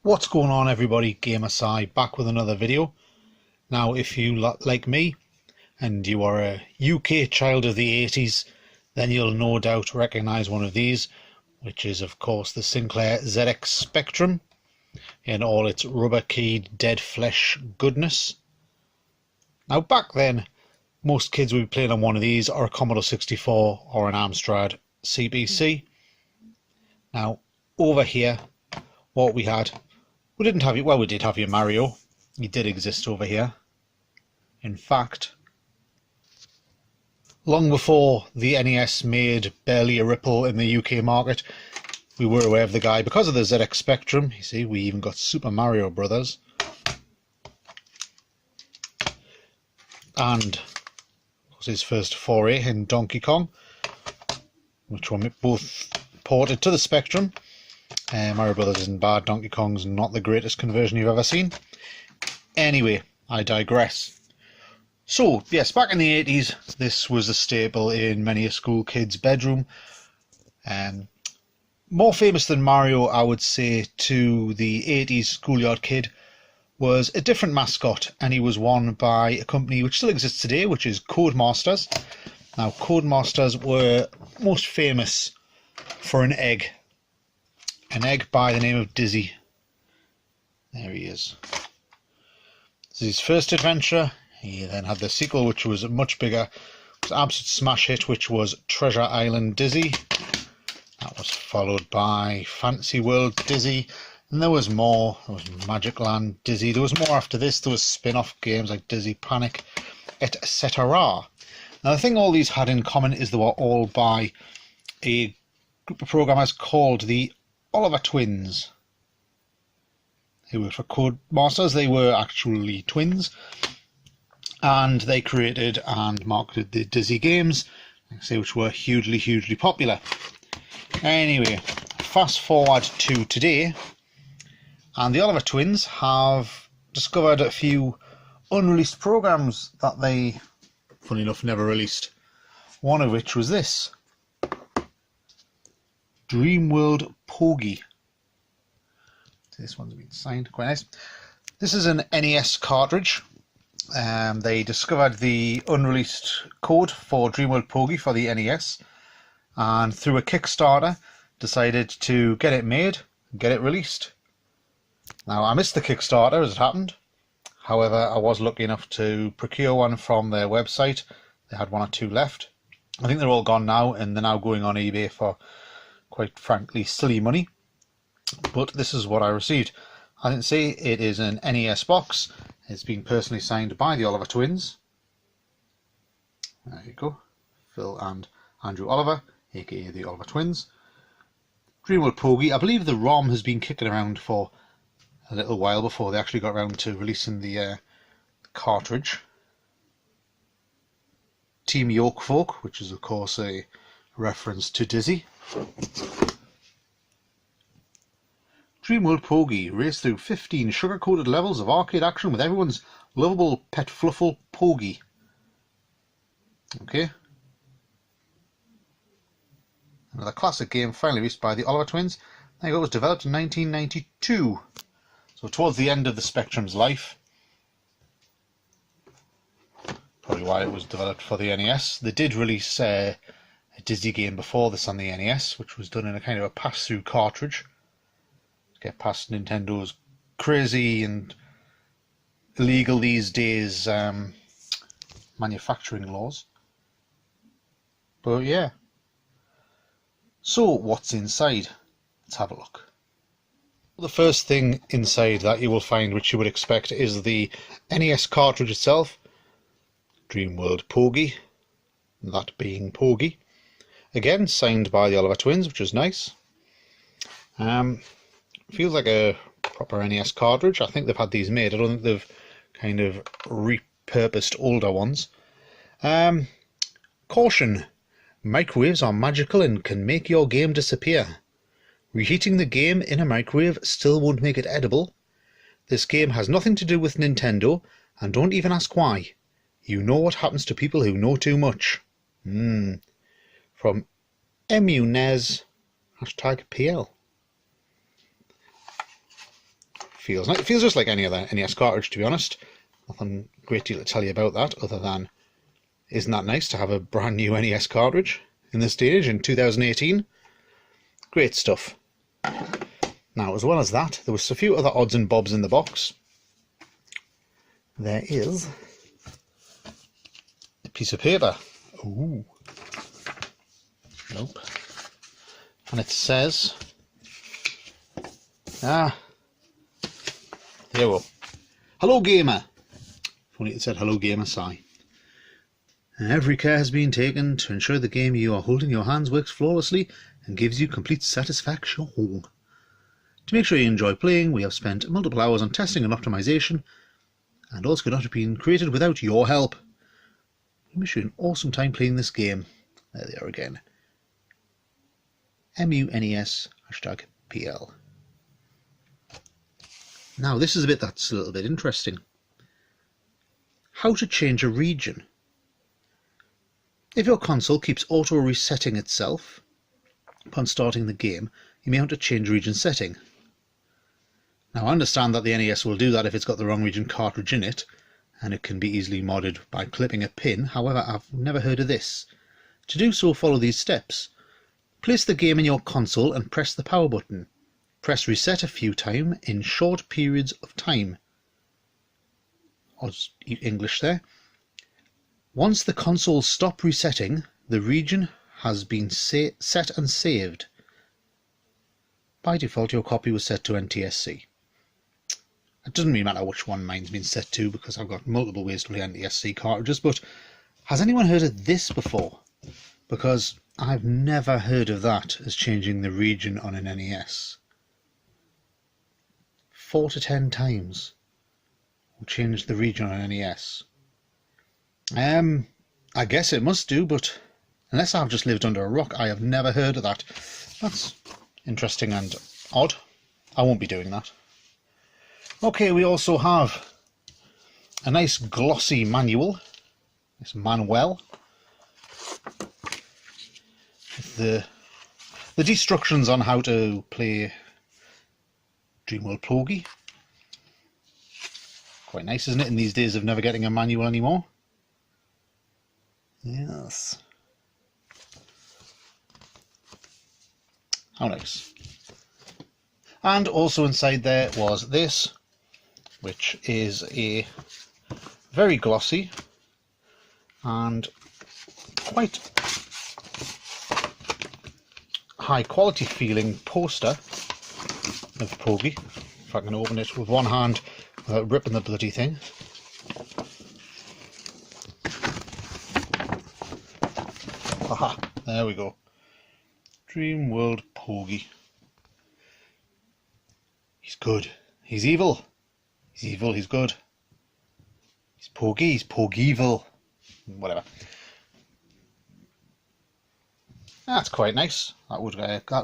What's going on, everybody? GamerSci back with another video. Now, if you like me and you are a UK child of the 80s, then you'll no doubt recognise one of these, which is of course the Sinclair ZX Spectrum in all its rubber-keyed dead flesh goodness. Now, back then most kids would be playing on one of these, or a Commodore 64 or an Amstrad CPC. Now over here what we had, we did have your Mario. He did exist over here. In fact, long before the NES made barely a ripple in the UK market, we were aware of the guy because of the ZX Spectrum. You see, we even got Super Mario Brothers. And was his first foray in Donkey Kong, which were both ported to the Spectrum. Mario Brothers isn't bad, Donkey Kong's not the greatest conversion you've ever seen. Anyway, I digress. So, yes, back in the 80s, this was a staple in many a school kid's bedroom. More famous than Mario, I would say, to the 80s schoolyard kid was a different mascot, and he was won by a company which still exists today, which is Codemasters. Now, Codemasters were most famous for an egg by the name of Dizzy. There he is. This is his first adventure. He then had the sequel, which was much bigger. It was an absolute smash hit, which was Treasure Island Dizzy. That was followed by Fantasy World Dizzy. And there was more. There was Magic Land Dizzy. There was more after this. There was spin-off games like Dizzy Panic, etc. Now, the thing all these had in common is they were all by a group of programmers called the Oliver Twins. They worked for Codemasters. They were actually twins, and they created and marketed the Dizzy games, like I say, which were hugely popular. Anyway, fast forward to today, and the Oliver Twins have discovered a few unreleased programs that they, funny enough, never released. One of which was this. Dreamworld Pogie. This one's been signed, quite nice. This is an NES cartridge. They discovered the unreleased code for Dreamworld Pogie for the NES, and through a Kickstarter decided to get it made and get it released. Now, I missed the Kickstarter as it happened. However, I was lucky enough to procure one from their website. They had one or two left. I think they're all gone now, and they're now going on eBay for, quite frankly, silly money. But this is what I received. I didn't say it is an NES box. It's been personally signed by the Oliver Twins. There you go. Phil and Andrew Oliver, aka the Oliver Twins. Dreamworld Pogie. I believe the ROM has been kicking around for a little while before they actually got around to releasing the cartridge. Team Yorkfolk, which is of course a reference to Dizzy. Dreamworld Pogie. Race through 15 sugar-coated levels of arcade action with everyone's lovable pet fluffle Pogie. Okay. Another classic game finally released by the Oliver Twins. There you go, it was developed in 1992. So towards the end of the Spectrum's life. Probably why it was developed for the NES. They did release a Dizzy game before this on the NES, which was done in a kind of a pass-through cartridge to get past Nintendo's crazy and illegal these days manufacturing laws. But yeah. So what's inside? Let's have a look. The first thing inside that you will find, which you would expect, is the NES cartridge itself. Dreamworld Pogie, that being Pogie. Again, signed by the Oliver Twins, which is nice. Feels like a proper NES cartridge. I think they've had these made. I don't think they've kind of repurposed older ones. Caution. Microwaves are magical and can make your game disappear. Reheating the game in a microwave still won't make it edible. This game has nothing to do with Nintendo, and don't even ask why. You know what happens to people who know too much. From MUNES #PL. feels. It feels just like any other NES cartridge, to be honest. Nothing great deal to tell you about that, other than, isn't that nice to have a brand new NES cartridge in this stage in 2018? Great stuff. Now, as well as that, there was a few other odds and bobs in the box. There is a piece of paper. Ooh. Nope. And it says, there we go. Hello, gamer. If only it said hello, gamer, sigh. Every care has been taken to ensure the game you are holding in your hands works flawlessly and gives you complete satisfaction. To make sure you enjoy playing, we have spent multiple hours on testing and optimization, and also could not have been created without your help. We wish you an awesome time playing this game. There they are again. MUNES #PL. Now, this is a bit that's a little bit interesting. How to change a region. If your console keeps auto-resetting itself upon starting the game, you may want to change region setting. Now, I understand that the NES will do that if it's got the wrong region cartridge in it, and it can be easily modded by clipping a pin. However, I've never heard of this. To do so, follow these steps. Place the game in your console and press the power button. Press reset a few times in short periods of time. Or English there. Once the console stops resetting, the region has been set and saved. By default, your copy was set to NTSC. It doesn't really matter which one mine's been set to, because I've got multiple ways to play NTSC cartridges, but has anyone heard of this before? Because I've never heard of that as changing the region on an NES. 4 to 10 times will change the region on an NES. I guess it must do, but unless I've just lived under a rock, I have never heard of that. That's interesting and odd. I won't be doing that. Okay, we also have a nice glossy manual. This manual. The instructions on how to play Dreamworld Pogie. Quite nice, isn't it, in these days of never getting a manual anymore? Yes. How nice. And also inside there was this, which is a very glossy and quite high quality feeling poster of Pogie. If I can open it with one hand without ripping the bloody thing. Haha, there we go. Dreamworld Pogie. He's good. He's evil. He's evil, he's good. He's Pogie, he's Pogievil. Whatever. That's quite nice. That would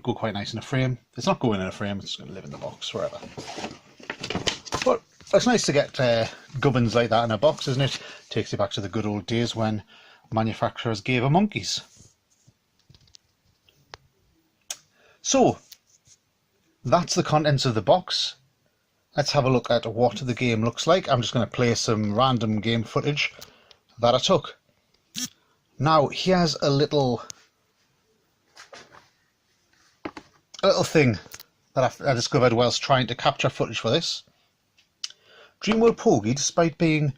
go quite nice in a frame. It's not going in a frame, it's going to live in the box forever. But it's nice to get gubbins like that in a box, isn't it? Takes you back to the good old days when manufacturers gave a monkeys. So, that's the contents of the box. Let's have a look at what the game looks like. I'm just going to play some random game footage that I took. Now, here's a little thing that I discovered whilst trying to capture footage for this. Dreamworld Pogie, despite being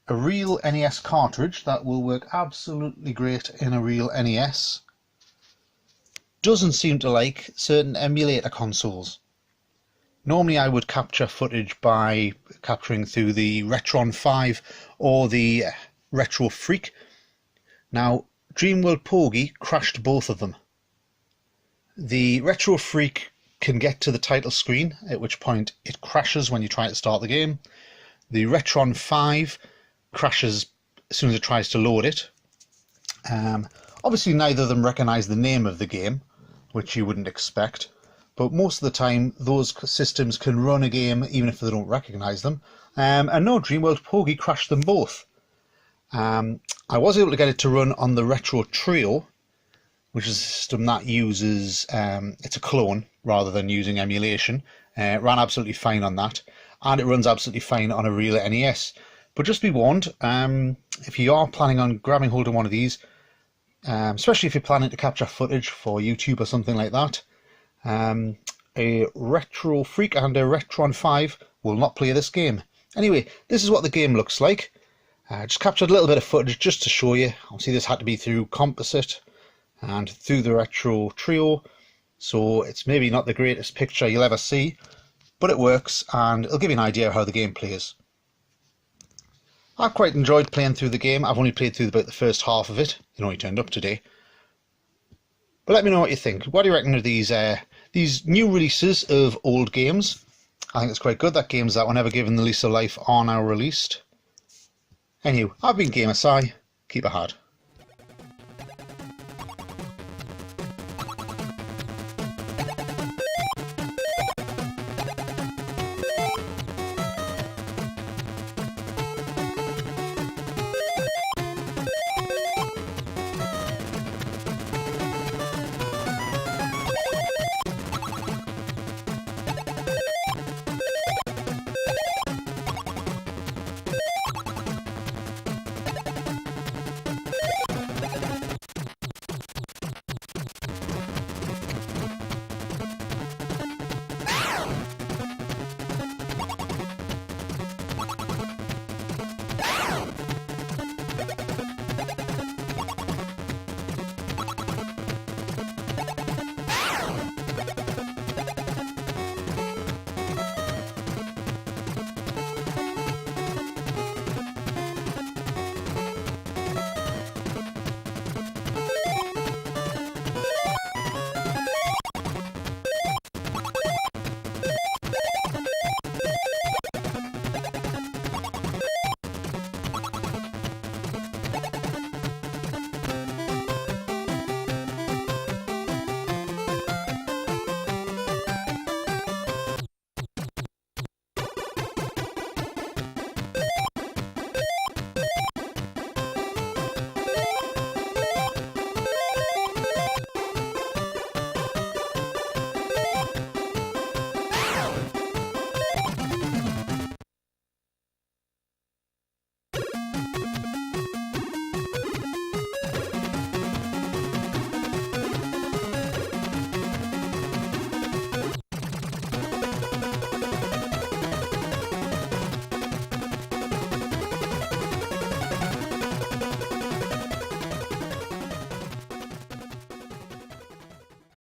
a real NES cartridge that will work absolutely great in a real NES, doesn't seem to like certain emulator consoles. Normally I would capture footage by capturing through the Retron 5 or the Retro Freak. Now, Dreamworld Pogie crashed both of them. The Retro Freak can get to the title screen, at which point it crashes when you try to start the game. The Retron 5 crashes as soon as it tries to load it. Obviously neither of them recognise the name of the game, which you wouldn't expect, but most of the time those systems can run a game even if they don't recognise them. And no, Dreamworld Pogie crashed them both. I was able to get it to run on the Retro Trio, which is a system that uses, it's a clone rather than using emulation. It ran absolutely fine on that. and it runs absolutely fine on a real NES. But just be warned, if you are planning on grabbing hold of one of these, especially if you're planning to capture footage for YouTube or something like that, a Retro Freak and a Retron 5 will not play this game. Anyway, this is what the game looks like. Just captured a little bit of footage just to show you. Obviously this had to be through Composite and through the Retro Trio, so it's maybe not the greatest picture you'll ever see, but it works and it'll give you an idea of how the game plays. I've quite enjoyed playing through the game. I've only played through about the first half of it. It only turned up today. But let me know what you think. What do you reckon of these new releases of old games? I think it's quite good that games that were never given the lease of life are now released. Anyway, I've been GamerSci. Keep it hard.